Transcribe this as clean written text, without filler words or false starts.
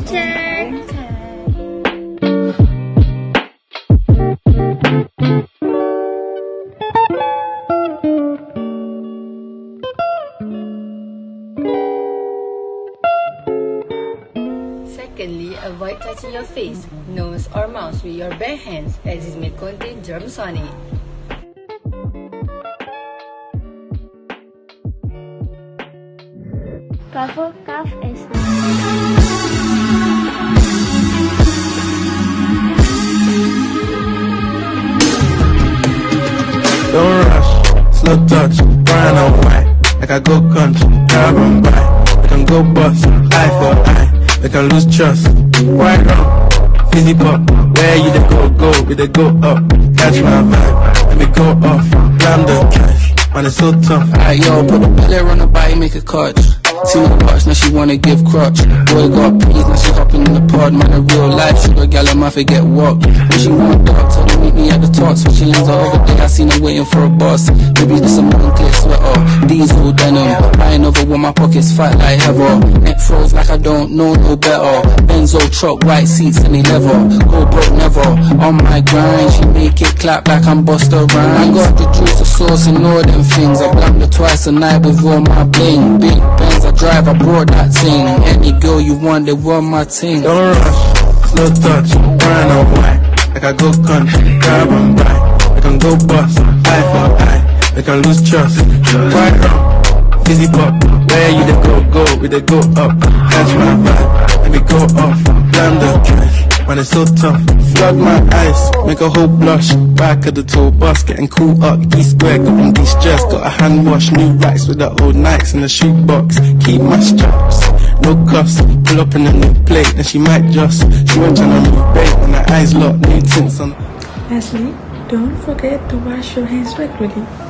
check. Secondly, avoid touching your face, nose or mouth with your bare hands as it may contain germs on it. Cover cough is Don't rush, slow touch, brown and white. Like I go country, carbon by. We can go bust, eye for eye. We can lose trust, right wrong. Fizzy pop, where you they go, we they go up. Catch my vibe, let me go off. Blam the cash, man it's so tough. Alright, yo, put the belly on the body, make a catch. See my watch, now she wanna give crutch. Boy got peas, now she hopping in the pod. Man, a real life sugar gal, I might forget what. When she want dark, told her meet me at the top. Switching lanes the other day, I seen her waiting for a bus. Maybe this a Moncler sweater, diesel denim. Buying over with my pockets fat like heather. Neck froze like I don't know no better. Benzo truck, white seats, any leather. Go broke never, on my grind. She make it clap like I'm Busta Rhymes. I got the juice, the sauce and all them things. I blamed her twice a night with all my bling. Big Benz I drive, I brought that thing. Any girl you want, they want my thing. Don't rush, slow touch, brown and white. Like I go country, carbon by. We can go bust, eye for eye. We can lose trust, right wrong. Fizzy pop, where you they go, we they go up. Catch my vibe, let me go off. Blam the cash, man it's so tough. Flood my eyes, make a whole blush. Back of the tour bus, getting cool up. D-square, got them de-stressed. Got a hand wash, new racks with the old Nikes in the shoebox. Keep my straps, no cuffs. Pull up in a new plate, then she might just. She went tryna move bait, and her eyes locked, new tints on. Lastly, don't forget to wash your hands regularly.